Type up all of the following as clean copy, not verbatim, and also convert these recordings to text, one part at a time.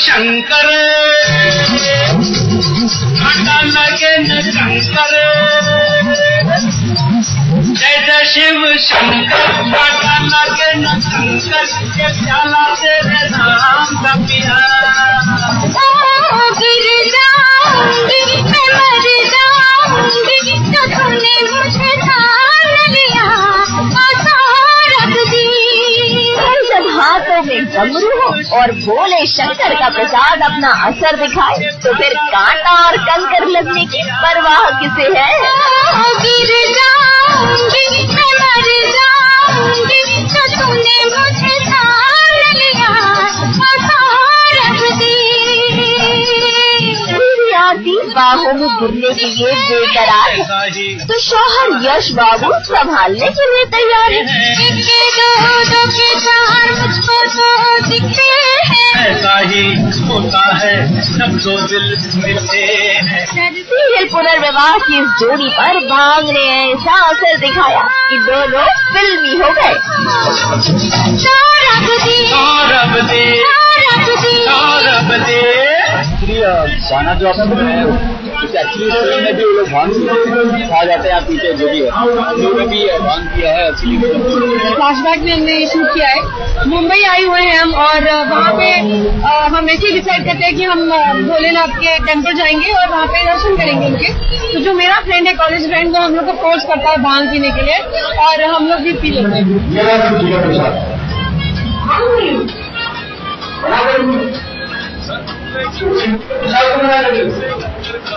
शंकर घाटा लगे न शंकर, जय जय शिव शंकर घाटा लगे न शंकर, के प्याला तेरे नाम का पिया। गिर जाऊंगी मैं मर जाऊंगी, तो तूने मुझे थाम लिया रख दी। जब हाथों में डमरू हो और भोले शंकर का प्रसाद अपना असर दिखाए, तो फिर कांटा और कंकर लगने की परवाह किसे है। गिर जाऊंगी मैं मर जाऊंगी, तो तूने मुझे थाम लिया रख दी। आरती बाहों में गिरने के लिए बेकरार है, तो शौहर यश बाबू संभालने के लिए तैयार है। ऐसा ही होता है जब दो दिल मिलते हैं। सीरियल पुनर्विवाह की इस जोड़ी पर भांग ने ऐसा असर दिखाया कि दोनों फिल्मी हो गए। गाना जो आपने बनाया है एक्चुअली फिल्म में भी वो लोग भांग खा जाते हैं, आप पीछे जो भी है उन्होंने भी भांग किया है। फ्लैशबैक में हमने शूट किया है। मुंबई आए हुए हैं हम, और वहाँ पे हम ऐसे डिसाइड करते हैं कि हम भोलेनाथ के टेम्पल जाएंगे और वहाँ पे दर्शन करेंगे उनके। तो जो मेरा फ्रेंड है, कॉलेज फ्रेंड, वो हम लोग को फोर्स करता है भांग पीने के लिए, और हम लोग भी पी लेते हैं।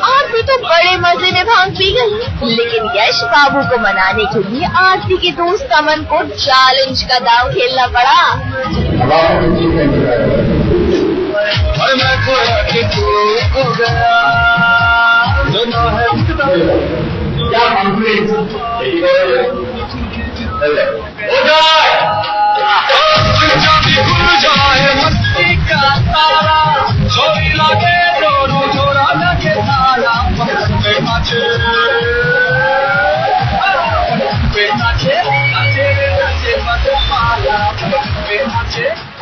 आरती तो बड़े मजे में भांग पी गई, लेकिन यश बाबू को मनाने के लिए आरती के दोस्त अमन को चैलेंज का दांव खेलना पड़ा।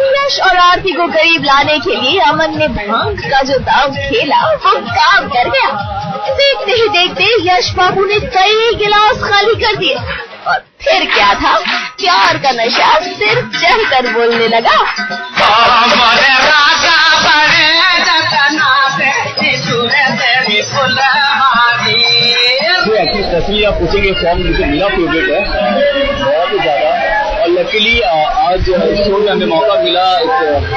यश और आरती को करीब लाने के लिए अमन ने भांग का जो दांव खेला वो काम कर गया। देखते ही देखते यश बाबू ने कई गिलास खाली कर दिए, और फिर क्या था, प्यार का नशा सिर चढ़कर बोलने लगा। एक्चुअली आप पूछेंगे सॉन्ग मुझे मेरा फेवरेट है बहुत ही ज्यादा, और लकीली आज शो में हमें मौका मिला इस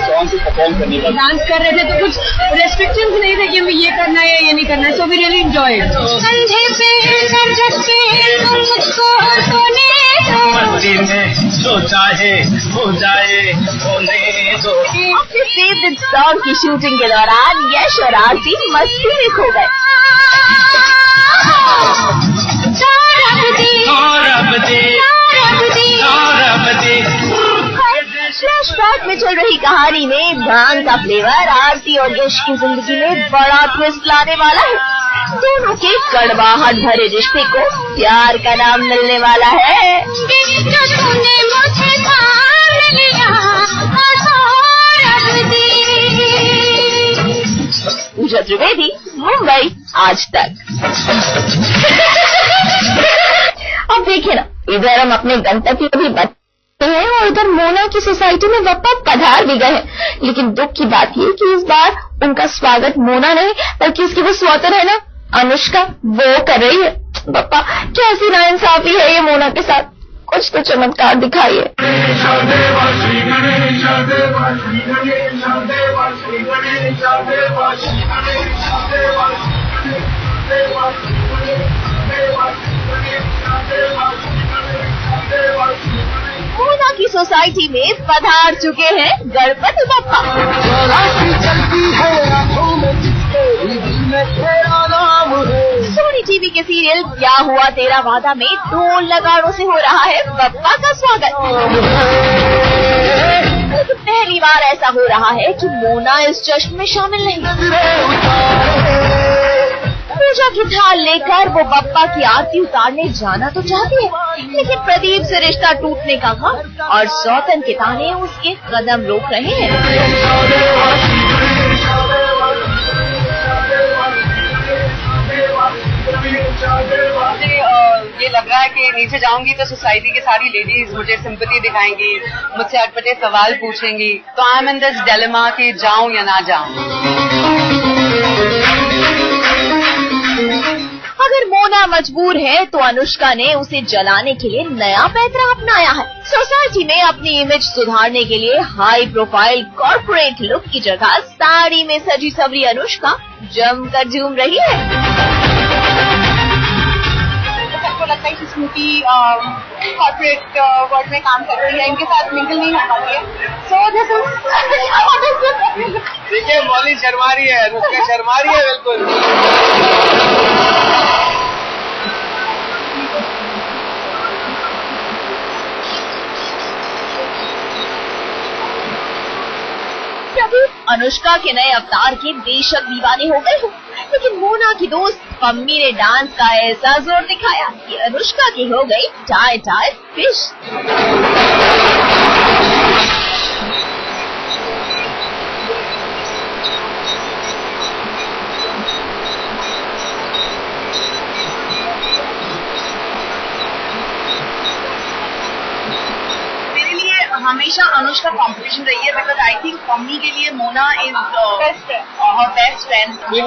सॉन्ग को परफॉर्म करने का। डांस कर रहे थे तो कुछ रेस्ट्रिक्शंस नहीं थे कि हमें ये करना है या ये नहीं करना है, so we really enjoy it. जो चाहे हो जाए होने दो। अपने फेवरेट सॉन्ग की शूटिंग के दौरान यश और आरती मस्ती में खो गए। फ्लैशबैक में चल रही कहानी में भांग का फ्लेवर आरती और यश की जिंदगी में बड़ा ट्विस्ट लाने वाला है। दोनों के कड़वाहट भरे रिश्ते को प्यार का नाम मिलने वाला है। पूजा त्रिवेदी, मुंबई आज तक। अब देखिए ना, इधर हम अपने गंतव्य को भी बचते हैं और उधर मोना की सोसाइटी में बप्पा पधार भी गए, लेकिन दुख की बात ये कि इस बार उनका स्वागत मोना नहीं बल्कि इसकी वो स्वतंत्र है ना अनुष्का, वो कर रही है। बप्पा कैसी नाइंसाफी है ये मोना के साथ, कुछ तो चमत्कार दिखाइए। मोना की सोसाइटी में पधार चुके हैं गणपति बप्पा। सोनी टीवी के सीरियल क्या हुआ तेरा वादा में ढोल नगाड़ों से हो रहा है बप्पा का स्वागत। लेकिन पहली बार ऐसा हो रहा है कि मोना इस जश्न में शामिल नहीं। पूजा की थाल लेकर वो बप्पा की आरती उतारने जाना तो चाहती है, लेकिन प्रदीप से रिश्ता टूटने का गम और सौतन के ताने उसके कदम रोक रहे हैं। मुझे ये लग रहा है कि नीचे जाऊंगी तो सोसाइटी की सारी लेडीज मुझे सिंपैथी दिखाएंगी, मुझसे अटपटे सवाल पूछेंगी, तो I am in this dilemma कि जाऊं या ना जाऊं। अगर मोना मजबूर है तो अनुष्का ने उसे जलाने के लिए नया पैतरा अपनाया है। सोसाइटी में अपनी इमेज सुधारने के लिए हाई प्रोफाइल कॉर्पोरेट लुक की जगह साड़ी में सजी सवरी अनुष्का जमकर झूम रही है। सबको लगता है कि स्मृति कॉर्पोरेट वर्ल्ड में काम कर रही है, इनके साथ मिंगल नहीं हो पाती है। सो देखिए मौली शर्मा रही है, अनुष्का शर्मा रही है बिल्कुल। अनुष्का के नए अवतार के बेशक दीवाने हो गए हो, लेकिन मोना की दोस्त पम्मी ने डांस का ऐसा जोर दिखाया कि अनुष्का की हो गई टाई टाई फिश। हमेशा अनुष्का कंपटीशन रही है, बिकॉज आई थिंक पम्मी के लिए मोना इज बेस्ट फ्रेंड। नहीं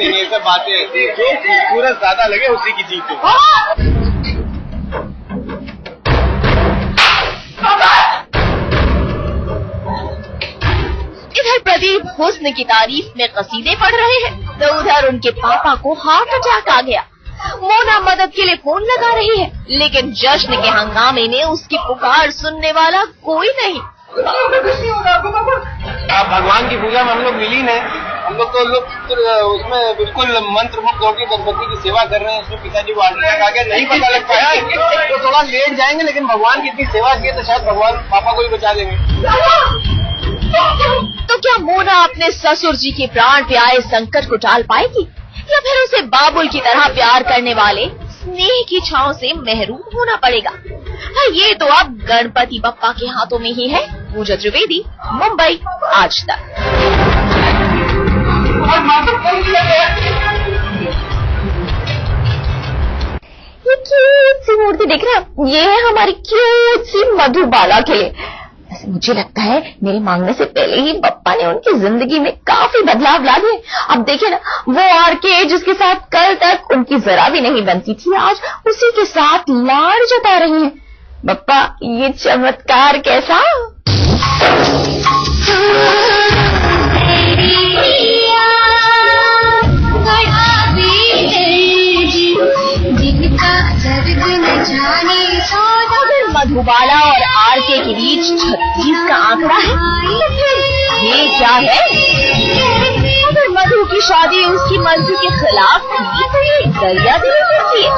ये सब बातें जो खूबसूरत ज्यादा लगे उसी की जीत है। इधर प्रदीप हुस्न की तारीफ में कसीदे पढ़ रहे हैं तो उधर उनके पापा को हार्ट अटैक आ गया। मोना मदद के लिए फोन लगा रही है, लेकिन जश्न के हंगामे में उसकी पुकार सुनने वाला कोई नहीं। भगवान की पूजा में हम लोग विलीन है, हम लोग तो उसमें बिल्कुल मंत्र मुक्त होकर गणपति की सेवा कर रहे हैं। उसमें पिताजी को हार्ट अटैक आ गया, नहीं पता लग पाया तो थोड़ा लेट जाएंगे, लेकिन भगवान की इतनी सेवा की तो शायद भगवान पापा को ही बचा देंगे। तो क्या मोना अपने ससुर जी के प्राण पे आए संकट को टाल पाएगी, या फिर उसे बाबुल की तरह प्यार करने वाले स्नेह की छांव से महरूम होना पड़ेगा? ये तो अब गणपति बप्पा के हाथों में ही है। पूजा त्रिवेदी, मुंबई, आज तक। ये क्यूट सी मूर्ति देख रहे हैं, ये है हमारी क्यूट सी मधुबाला के लिए। मुझे लगता है मेरे मांगने से पहले ही बप्पा ने उनकी जिंदगी में काफी बदलाव ला दिए। अब देखिए ना, वो आरके जिसके साथ कल तक उनकी जरा भी नहीं बनती थी, आज उसी के साथ लाड़ जता रही हैं। बप्पा, ये चमत्कार कैसा? मधुबाला और आरके के बीच 36 का आंकड़ा है, तो फिर ये क्या है? अगर मधु की शादी उसकी मर्जी के खिलाफ थी तो ये दरिया दिली कैसी है?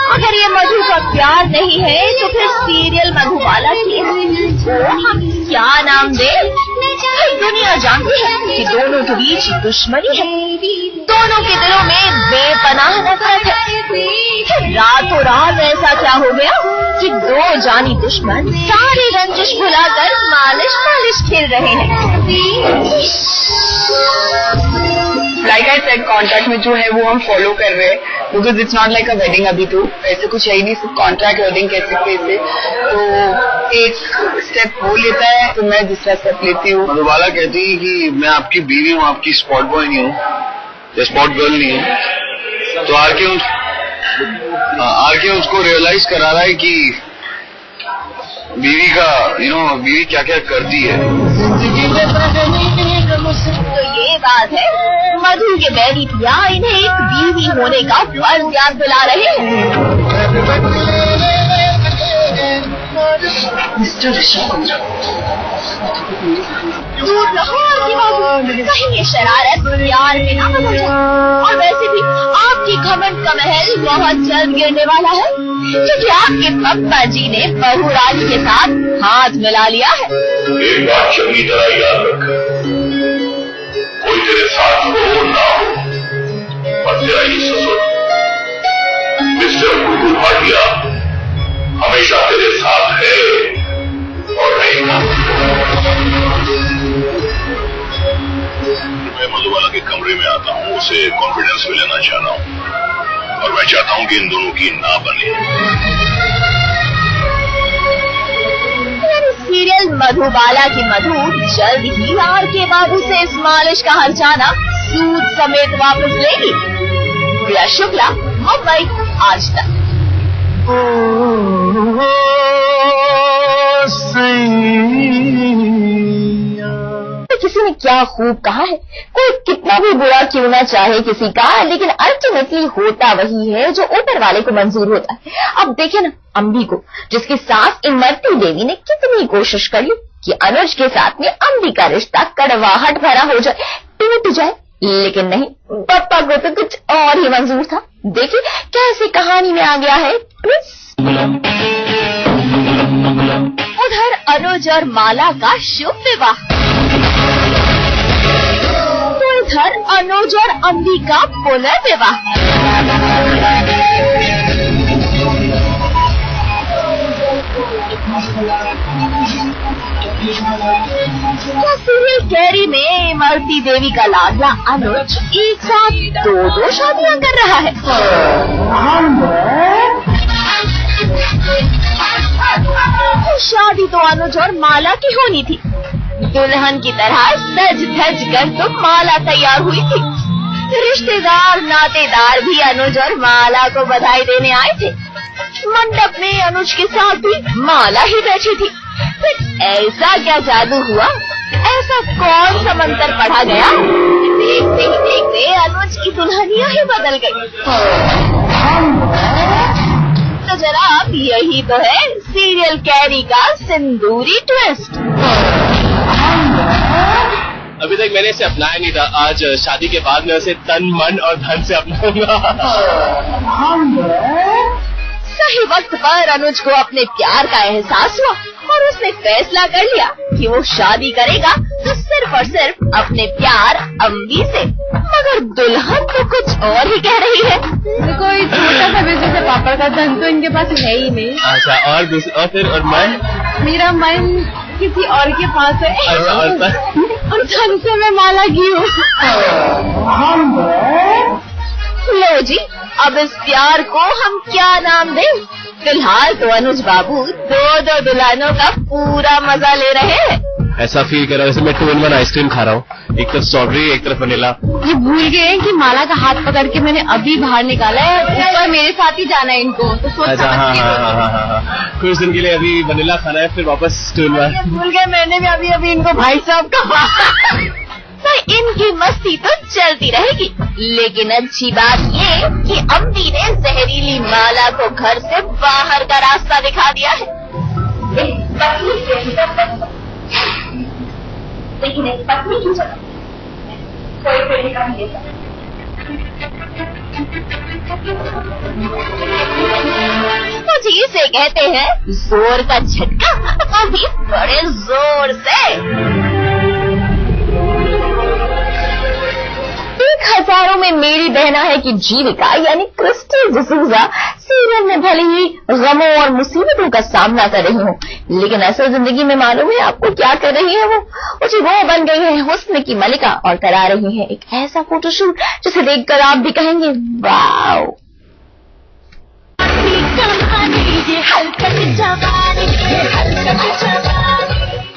अगर ये मधु का प्यार नहीं है तो फिर सीरियल मधुबाला की हम क्या नाम दे? दुनिया जानती है कि दोनों के बीच दुश्मनी है, दोनों के दिलों में बेपनाह नफरत है। रातों रात ऐसा क्या हो गया कि दो जानी दुश्मन सारी रंजिश भुलाकर मालिश मालिश खेल रहे हैं। लाइक आई सेड, कॉन्ट्रैक्ट में जो है वो हम फॉलो कर रहे हैं, because it's not like a wedding. अभी तो ऐसे कुछ है ही नहीं, सिर्फ कॉन्ट्रैक्ट वेडिंग कह सकते इसे। तो एक स्टेप वो लेता है तो मैं दूसरा स्टेप लेती हूँ। मधुबाला कहती है कि मैं आपकी बीवी हूँ, आपकी स्पॉट बॉय नहीं हूँ या स्पॉट गर्ल नहीं हूँ। तो आरके उसको रियलाइज करा रहा है कि बीवी का बीवी क्या क्या करती है। तो ये बात है, मधु के बैरी पिया इन्हें एक बीवी होने का फर्ज याद दिला रहे हैं। दूर रहो कहीं ये शरारत प्यार में ना बदल जाए। और वैसे भी आपकी घमंड का महल बहुत जल्द गिरने वाला है, क्योंकि आपके पप्पा जी ने बहू रानी के साथ हाथ मिला लिया है। एक बात चंगी तरह याद रख, कोई तेरे साथ हो ना हो, पर तेरा ही ससुर मिस्टर बुलबुल भाटिया हमेशा तेरे साथ है और रहेगा। मैं मधुबाला के कमरे में आता हूँ, उसे कॉन्फिडेंस में लेना चाह रहा हूँ। और मैं चाहता हूं कि इन दोनों की ना बने। सीरियल मधुबाला की मधु जल्द ही आर के बाबू से इस मालिश का हर्जाना सूद समेत वापस लेगी। प्रिया शुक्ला, मुंबई, आज तक। किसी ने क्या खूब कहा है, कोई कितना भी बुरा क्यों ना चाहे किसी का, लेकिन अल्टीमेटली होता वही है जो ऊपर वाले को मंजूर होता है। अब देखिए ना अम्बी को, जिसके साथ इमरती देवी ने कितनी कोशिश कर ली कि अनुज के साथ में अम्बी का रिश्ता कड़वाहट भरा हो जाए, टूट जाए, लेकिन नहीं, पप्पा को तो कुछ और ही मंजूर था। देखिए कैसे कहानी में आ गया है ट्विस्ट। उधर अनुज और माला का शुभ विवाह, तो इधर अनुज और अम्बी का पुनर्विवाह। सीरियल कैरी में इमरती देवी का लाडला अनुज एक साथ दो शादियां कर रहा है। शादी तो अनुज और माला की होनी थी। दुल्हन की तरह सज धज कर तो माला तैयार हुई थी। रिश्तेदार नातेदार भी अनुज और माला को बधाई देने आए थे। मंडप में अनुज के साथ भी माला ही बैठी थी। फिर ऐसा क्या जादू हुआ, ऐसा कौन सा मंत्र पढ़ा गया, देखते ही देखते अनुज की दुल्हनिया ही बदल गई। तो जनाब यही तो है सीरियल कैरी का सिंदूरी ट्विस्ट। अभी तक मैंने इसे अपनाया नहीं था, आज शादी के बाद मैं उसे तन मन और धन से अपनाऊंगा। सही वक्त पर अनुज को अपने प्यार का एहसास हुआ और उसने फैसला कर लिया कि वो शादी करेगा तो सिर्फ और सिर्फ अपने प्यार अम्बी से। मगर दुल्हन तो कुछ और ही कह रही है। कोई छोटा सा बिजनेस है, पापड़ का धन तो इनके पास है ही नहीं। अच्छा, और फिर और मन? मेरा मन किसी और के पास है। अच्छा, और धन से मैं माला की हूँ। लो जी, अब इस प्यार को हम क्या नाम दें? फिलहाल तो अनुज बाबू दो दुल्हनों का पूरा मजा ले रहे हैं। ऐसा फील कर रहा हूँ जैसे मैं 2-in-1 आइसक्रीम खा रहा हूँ, एक तरफ स्ट्रॉबेरी एक तरफ वनीला। ये भूल गए कि माला का हाथ पकड़ के मैंने अभी बाहर निकाला है, ऊपर मेरे साथ ही जाना है इनको, तो सोच अच्छा, हाँ। कुछ दिन के लिए अभी वनीला खाना है, फिर वापस 2-in-1। भूल गए मैंने भी अभी इनको भाई साहब का। तो इनकी मस्ती तो चलती रहेगी, लेकिन अच्छी बात ये कि अम्बी ने जहरीली माला को घर से बाहर का रास्ता दिखा दिया है। लेकिन एक पत्नी की जगह कोई प्रेमिका नहीं लेता। तो जी इसे कहते हैं जोर का झटका, अभी बड़े जोर से। हजारों में मेरी बहना है कि जीविका यानी क्रिस्टल डिसूजा सीरियल में भले ही गमों और मुसीबतों का सामना कर रही हूँ, लेकिन असल जिंदगी में मालूम है आपको क्या कर रही है वो बन गई है हुस्न की मलिका और करा रही है एक ऐसा फोटोशूट जिसे देखकर आप भी कहेंगे वाओ।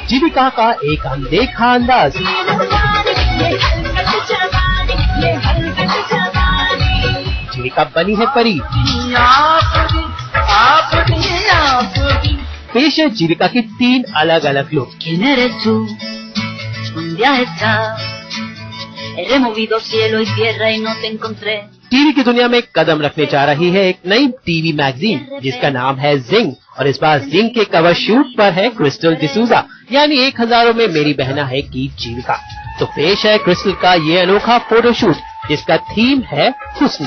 जीविका का एक अनदेखा अंदाज, जीविका बनी है परी। पेश है जीविका की 3 अलग अलग लुक। टीवी की दुनिया में कदम रखने जा रही है एक नई टीवी मैगजीन जिसका नाम है जिंग, और इस बार जिंग के कवर शूट पर है क्रिस्टल डिसूजा यानी 1000 में मेरी बहना है की जीविका। तो पेश है क्रिस्टल का ये अनोखा फोटोशूट जिसका थीम है हुस्न।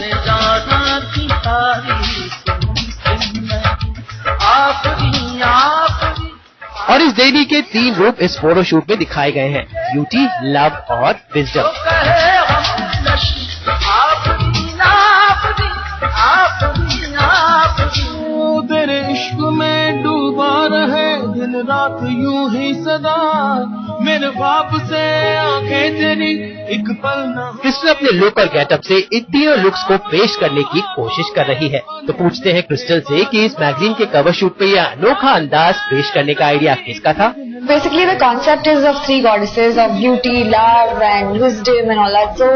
और इस देवी के 3 रूप इस फोटोशूट में दिखाए गए हैं, ब्यूटी, लव और विजडम। तेरे इश्क में डूबा रहे दिन रात यूं ही सदा, मेरे बाप से आंखें तेरी क्रिस्टल अपने लुक और गेटअप से इन तीनों लुक्स को पेश करने की कोशिश कर रही है। तो पूछते हैं क्रिस्टल से कि इस मैगजीन के कवर शूट पे यह अनोखा अंदाज पेश करने का आइडिया किसका था? Basically, the concept is of three goddesses of beauty, love and wisdom and all that. So,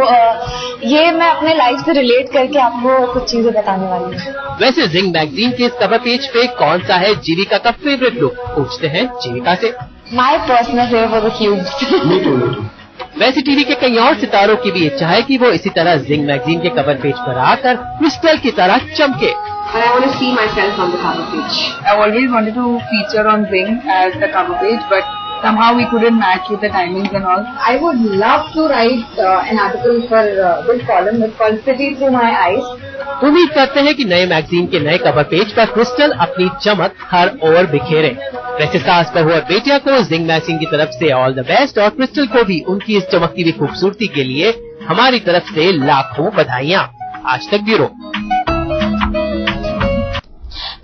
ये मैं अपने लाइफ से रिलेट करके आपको कुछ चीजें बताने वाली हूँ। वैसे जिंग मैगजीन के इस कवर पेज पे कौन सा है जीविका का फेवरेट लुक? पूछते हैं जीविका से। My personal favorite was the cubes. वैसे टीवी के कई और सितारों की भी इच्छा है कि वो इसी तरह जिंग मैगजीन के कवर पेज पर आकर क्रिस्टल की तरह चमके। And I want to see myself on the cover page. I always wanted to feature on Zing as the cover page, but somehow we couldn't match with the timings and all. I would love to write an article for this column. It's called City Through My Eyes. उम्मीद करते हैं कि नए magazine के नए cover page पर crystal अपनी चमक हर ओर बिखेरे। वैसे सास बहू और बेटिया को जिंग मैगजीन की तरफ से ऑल द बेस्ट और क्रिस्टल को भी उनकी इस चमकती हुई खूबसूरती के लिए हमारी तरफ से लाखों बधाइयाँ। आज तक ब्यूरो।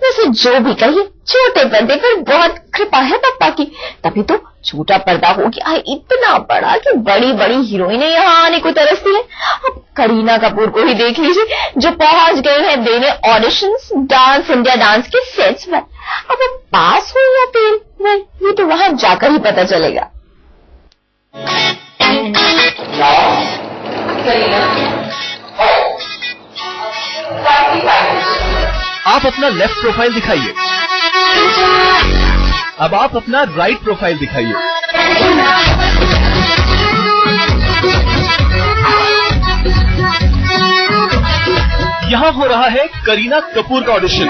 वैसे जो भी कहिए छोटे पर्दे पर बहुत कृपा है पप्पा की, तभी तो छोटा पर्दा हो गया इतना बड़ा कि बड़ी बड़ी हीरोइनें यहाँ आने को तरसती है। अब करीना कपूर को ही देख लीजिए जो पहुंच गए हैं देने ऑडिशंस डांस इंडिया डांस के सेट्स पर। अब वो पास हुई या फेल हुई ये तो वहां जाकर ही पता चलेगा। आप अपना लेफ्ट प्रोफाइल दिखाइए। अब आप अपना राइट प्रोफाइल दिखाइए। यहाँ हो रहा है करीना कपूर का ऑडिशन।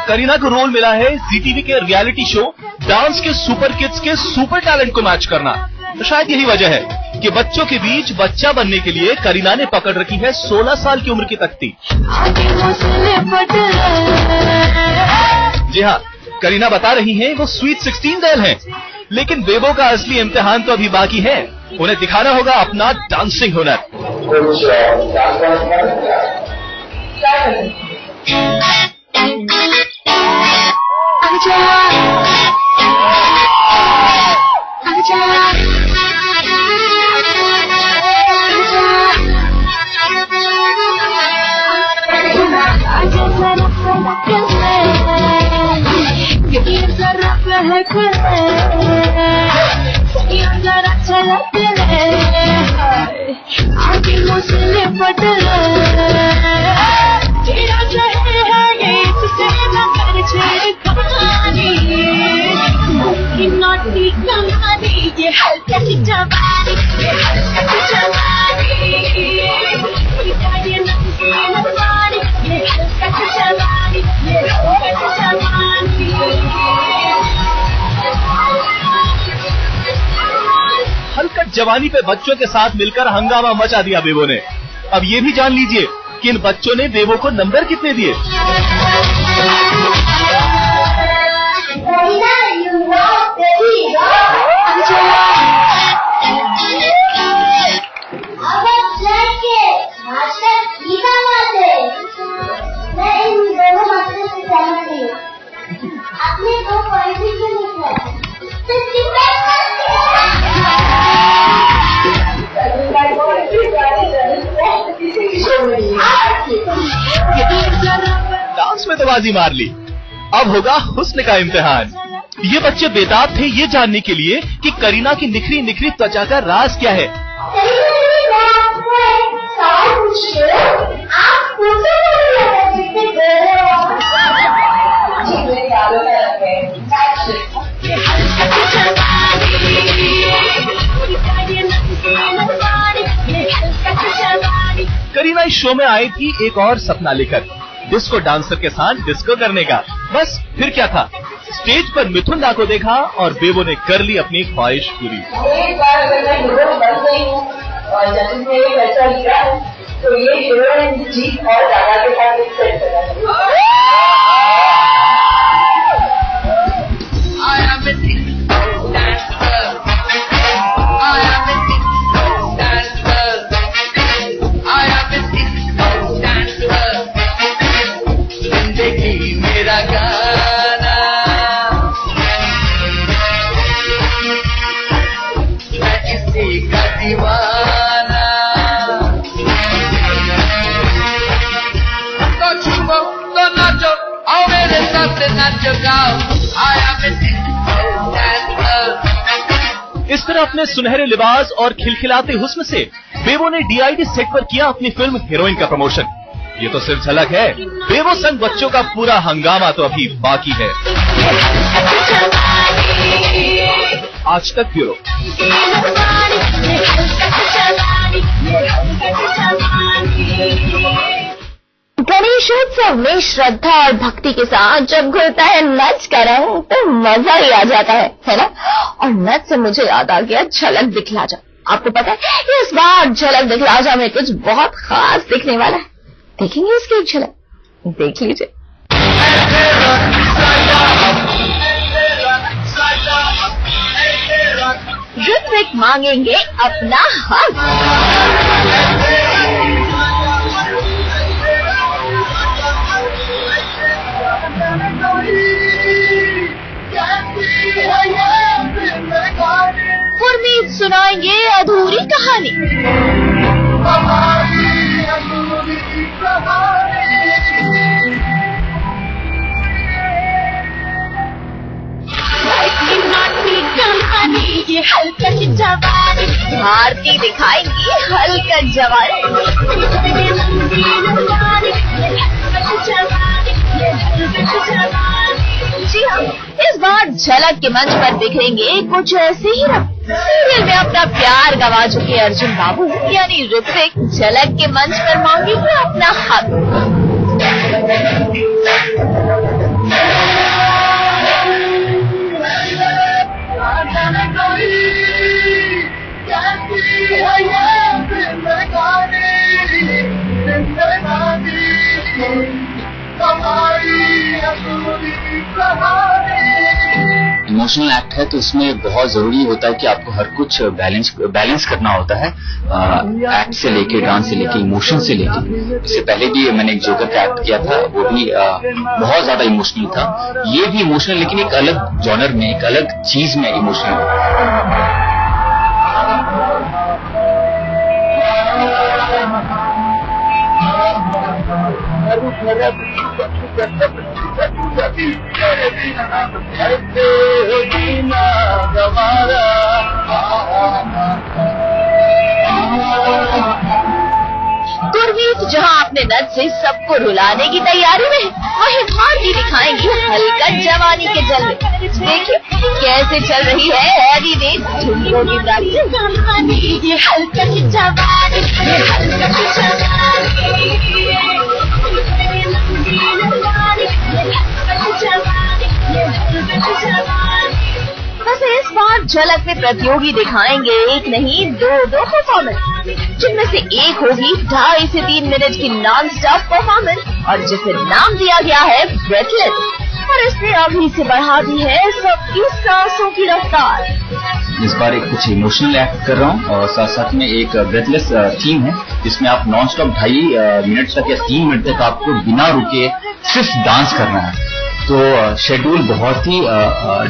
करीना को रोल मिला है ZTV के रियलिटी शो डांस के सुपर किड्स के सुपर टैलेंट को मैच करना। तो शायद यही वजह है कि बच्चों के बीच बच्चा बनने के लिए करीना ने पकड़ रखी है 16 साल की उम्र की तख्ती। जी हाँ, करीना बता रही हैं वो स्वीट 16 गर्ल हैं, लेकिन बेबो का असली इम्तिहान तो अभी बाकी है। उन्हें दिखाना होगा अपना डांसिंग हुनर। हलकट जवानी पे बच्चों के साथ मिलकर हंगामा मचा दिया बेबो ने। अब ये भी जान लीजिए कि इन बच्चों ने बेबो को नंबर कितने दिए। डांस में तो बाजी मार ली, अब होगा हुस्न का इम्तिहान। ये बच्चे बेताब थे ये जानने के लिए कि करीना की निखरी निखरी त्वचा का राज क्या है। करीना इस शो में आई थी एक और सपना लेकर, डिस्को डांसर के साथ डिस्को करने का। बस फिर क्या था, स्टेज पर मिथुन दा को देखा और बेबो ने कर ली अपनी ख्वाहिश पूरी। एक बार अगर मैं हीरो बन गई हूँ और जजेस ने ये फैसला लिया है तो ये हीरोइन जीत और दादा के साथ एक सेट करना। इस तरह अपने सुनहरे लिबास और खिलखिलाते हुस्न से बेबो ने DID सेट पर किया अपनी फिल्म हीरोइन का प्रमोशन। ये तो सिर्फ झलक है, बेबो संग बच्चों का पूरा हंगामा तो अभी बाकी है। आज तक ब्यूरो। गणेशोत्सव में श्रद्धा और भक्ति के साथ जब घुलता है नच का रंग तो मजा ही आ जाता है ना। और नच से मुझे याद आ गया झलक दिखला जा। आपको पता है इस बार झलक दिखला जा में कुछ बहुत खास दिखने वाला है। देखेंगे इसकी एक झलक, देख लीजिए। ऋत्विक मांगेंगे अपना हक। गुरमीत सुनाएंगे अधूरी कहानी। ये हलकट जवानी, भारती दिखाएंगी हलकट जवानी। जी हाँ, इस बार झलक के मंच पर दिखेंगे कुछ ऐसे ही रंग। सीरियल में अपना प्यार गवा चुके अर्जुन बाबू यानी ऋत्विक झलक के मंच पर मांगेंगे अपना हक। इमोशनल एक्ट है तो इसमें बहुत जरूरी होता है कि आपको हर कुछ बैलेंस करना होता है। एक्ट से लेके, डांस से लेके, इमोशन से लेके। इससे पहले भी मैंने एक जोकर का एक्ट किया था, वो भी बहुत ज्यादा इमोशनल था। ये भी इमोशनल, लेकिन एक अलग जॉनर में, एक अलग चीज में इमोशनल। गुरमीत जहां अपने नच से सबको रुलाने की तैयारी में, वहीं भारती दिखाएंगी हलकट जवानी के जलवे। देखिए कैसे चल रही है हैवी बेस झुमकों की प्रैक्टिस। ये हलकट जवानी, ये हलकट जवानी। वैसे इस बार झलक में प्रतियोगी दिखाएंगे एक नहीं दो परफॉर्मेंस, जिनमें से एक होगी 2.5 से 3 मिनट की नॉन स्टॉप परफॉर्मेंस और जिसे नाम दिया गया है ब्रेथलेस। और इसने अभी से बढ़ा दी है सबकी सांसों की रफ्तार। इस बार एक कुछ इमोशनल एक्ट कर रहा हूँ और साथ साथ में एक ब्रेथलेस थीम है जिसमें आप नॉन स्टॉप 2.5 मिनट तक या 3 मिनट तक आपको बिना रुके सिर्फ डांस करना है। तो शेड्यूल बहुत ही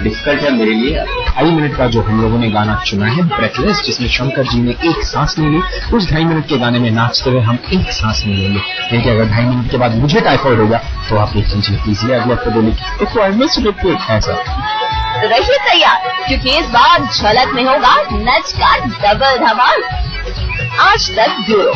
डिफिकल्ट है मेरे लिए। 2.5 मिनट का जो हम लोगों ने गाना चुना है ब्रेथलेस, जिसमें शंकर जी ने एक सांस ले ली, उस 2.5 मिनट के गाने में नाचते हुए हम एक सांस नहीं लेंगे। क्योंकि अगर 2.5 मिनट के बाद मुझे टाइफाइड होगा तो आप देख लीजिए प्लीज, अगले हफ्ते बोलेगी तो आई मिस रिपीट ऐसा। तो रहिए तैयार, क्योंकि इस बार झलक में होगा नच का डबल धमाल। आज तक ब्यूरो।